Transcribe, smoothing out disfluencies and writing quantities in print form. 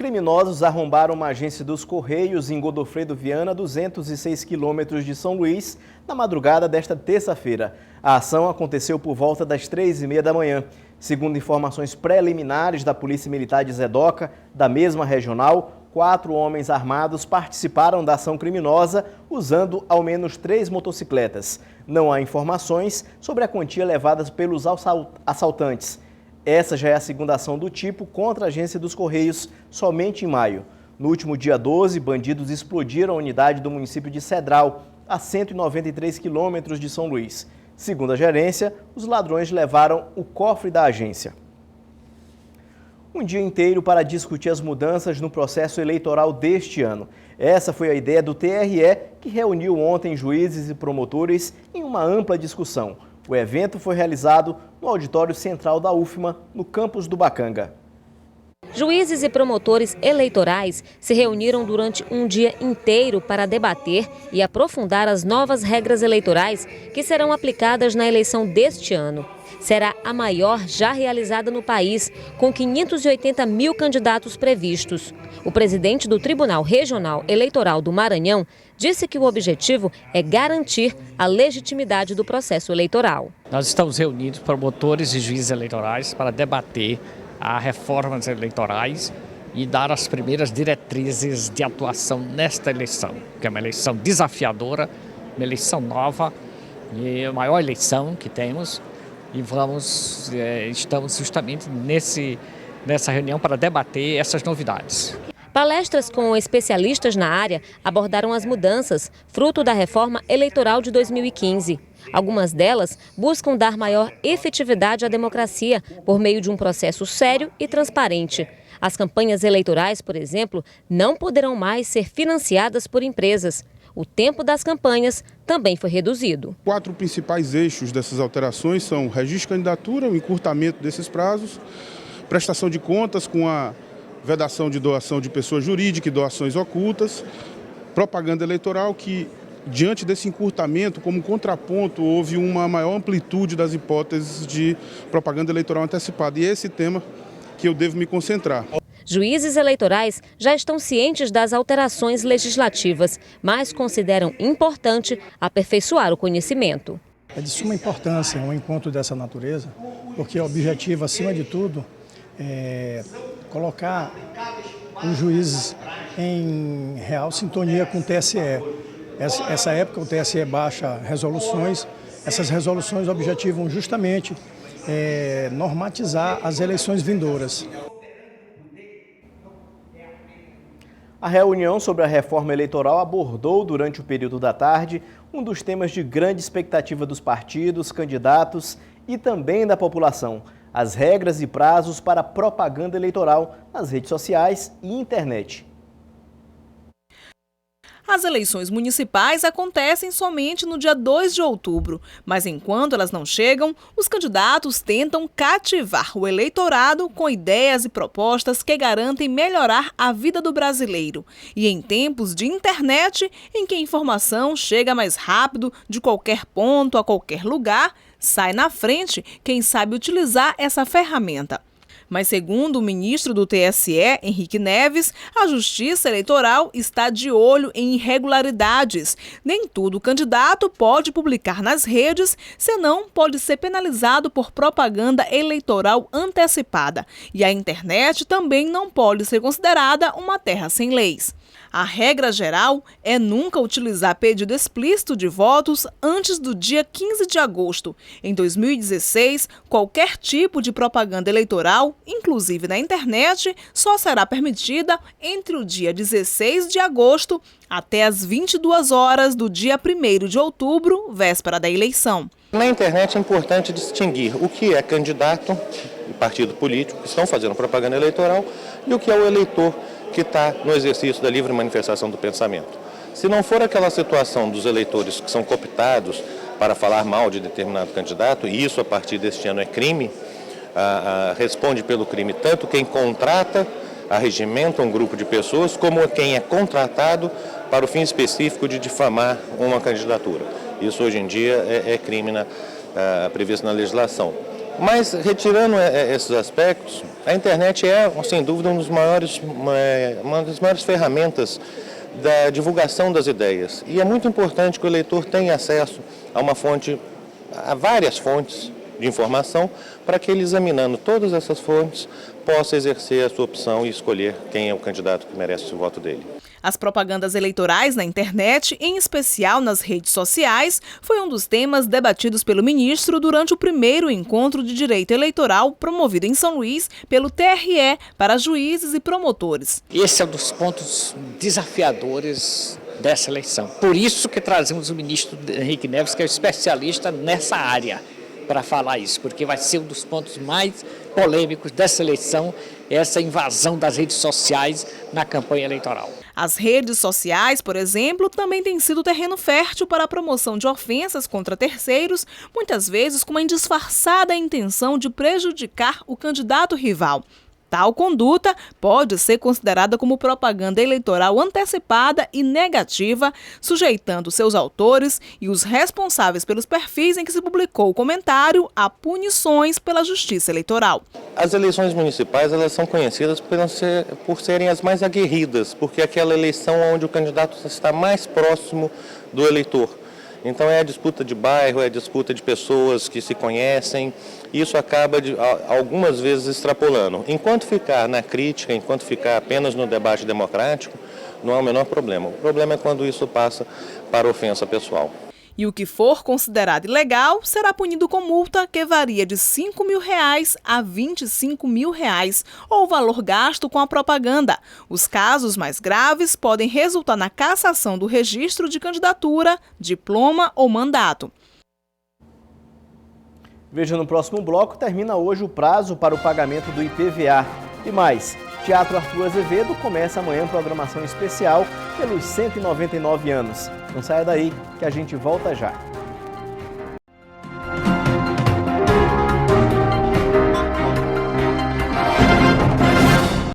Criminosos arrombaram uma agência dos Correios em Godofredo Viana, 206 quilômetros de São Luís, na madrugada desta terça-feira. A ação aconteceu por volta das 3h30 da manhã. Segundo informações preliminares da Polícia Militar de Zedoca, da mesma regional, 4 homens armados participaram da ação criminosa usando ao menos 3 motocicletas. Não há informações sobre a quantia levada pelos assaltantes. Essa já é a segunda ação do tipo contra a agência dos Correios, somente em maio. No último dia 12, bandidos explodiram a unidade do município de Cedral, a 193 quilômetros de São Luís. Segundo a gerência, os ladrões levaram o cofre da agência. Um dia inteiro para discutir as mudanças no processo eleitoral deste ano. Essa foi a ideia do TRE, que reuniu ontem juízes e promotores em uma ampla discussão. O evento foi realizado no auditório central da UFMA, no campus do Bacanga. Juízes e promotores eleitorais se reuniram durante um dia inteiro para debater e aprofundar as novas regras eleitorais que serão aplicadas na eleição deste ano. Será a maior já realizada no país, com 580 mil candidatos previstos. O presidente do Tribunal Regional Eleitoral do Maranhão disse que o objetivo é garantir a legitimidade do processo eleitoral. Nós estamos reunidos, promotores e juízes eleitorais, para debater as reformas eleitorais e dar as primeiras diretrizes de atuação nesta eleição, que é uma eleição desafiadora, uma eleição nova e a maior eleição que temos. E estamos justamente nessa reunião para debater essas novidades. Palestras com especialistas na área abordaram as mudanças, fruto da reforma eleitoral de 2015. Algumas delas buscam dar maior efetividade à democracia por meio de um processo sério e transparente. As campanhas eleitorais, por exemplo, não poderão mais ser financiadas por empresas. O tempo das campanhas também foi reduzido. 4 principais eixos dessas alterações são registro de candidatura, o encurtamento desses prazos, prestação de contas com a vedação de doação de pessoa jurídica e doações ocultas, propaganda eleitoral que, diante desse encurtamento, como contraponto, houve uma maior amplitude das hipóteses de propaganda eleitoral antecipada. E é esse tema que eu devo me concentrar. Juízes eleitorais já estão cientes das alterações legislativas, mas consideram importante aperfeiçoar o conhecimento. É de suma importância um encontro dessa natureza, porque o objetivo, acima de tudo, é colocar os juízes em real sintonia com o TSE. Essa época o TSE baixa resoluções, essas resoluções objetivam justamente normatizar as eleições vindouras. A reunião sobre a reforma eleitoral abordou, durante o período da tarde, um dos temas de grande expectativa dos partidos, candidatos e também da população: as regras e prazos para propaganda eleitoral nas redes sociais e internet. As eleições municipais acontecem somente no dia 2 de outubro, mas enquanto elas não chegam, os candidatos tentam cativar o eleitorado com ideias e propostas que garantem melhorar a vida do brasileiro. E em tempos de internet, em que a informação chega mais rápido de qualquer ponto a qualquer lugar, sai na frente quem sabe utilizar essa ferramenta. Mas, segundo o ministro do TSE, Henrique Neves, a Justiça Eleitoral está de olho em irregularidades. Nem tudo o candidato pode publicar nas redes, senão pode ser penalizado por propaganda eleitoral antecipada. E a internet também não pode ser considerada uma terra sem leis. A regra geral é nunca utilizar pedido explícito de votos antes do dia 15 de agosto. Em 2016, qualquer tipo de propaganda eleitoral, inclusive na internet, só será permitida entre o dia 16 de agosto até as 22 horas do dia 1º de outubro, véspera da eleição. Na internet é importante distinguir o que é candidato e partido político que estão fazendo propaganda eleitoral e o que é o eleitor que está no exercício da livre manifestação do pensamento. Se não for aquela situação dos eleitores que são cooptados para falar mal de determinado candidato, e isso a partir deste ano é crime, responde pelo crime tanto quem contrata, arregimenta um grupo de pessoas, como quem é contratado para o fim específico de difamar uma candidatura. Isso hoje em dia é crime previsto na legislação. Mas, retirando esses aspectos, a internet é, sem dúvida, uma das maiores ferramentas da divulgação das ideias. E é muito importante que o eleitor tenha acesso a várias fontes de informação, para que ele, examinando todas essas fontes, possa exercer a sua opção e escolher quem é o candidato que merece o voto dele. As propagandas eleitorais na internet, em especial nas redes sociais, foi um dos temas debatidos pelo ministro durante o primeiro encontro de direito eleitoral promovido em São Luís pelo TRE para juízes e promotores. Esse é um dos pontos desafiadores dessa eleição. Por isso que trazemos o ministro Henrique Neves, que é especialista nessa área, para falar isso, porque vai ser um dos pontos mais polêmicos dessa eleição, essa invasão das redes sociais na campanha eleitoral. As redes sociais, por exemplo, também têm sido terreno fértil para a promoção de ofensas contra terceiros, muitas vezes com uma indisfarçada intenção de prejudicar o candidato rival. Tal conduta pode ser considerada como propaganda eleitoral antecipada e negativa, sujeitando seus autores e os responsáveis pelos perfis em que se publicou o comentário a punições pela Justiça Eleitoral. As eleições municipais, elas são conhecidas por serem as mais aguerridas, porque é aquela eleição onde o candidato está mais próximo do eleitor. Então é a disputa de bairro, é a disputa de pessoas que se conhecem, e isso acaba algumas vezes extrapolando. Enquanto ficar na crítica, enquanto ficar apenas no debate democrático, não há o menor problema. O problema é quando isso passa para ofensa pessoal. E o que for considerado ilegal será punido com multa que varia de R$ 5.000 a R$ 25.000, ou o valor gasto com a propaganda. Os casos mais graves podem resultar na cassação do registro de candidatura, diploma ou mandato. Veja no próximo bloco, termina hoje o prazo para o pagamento do IPVA. E mais, Teatro Arthur Azevedo começa amanhã programação especial pelos 199 anos. Não saia daí, que a gente volta já.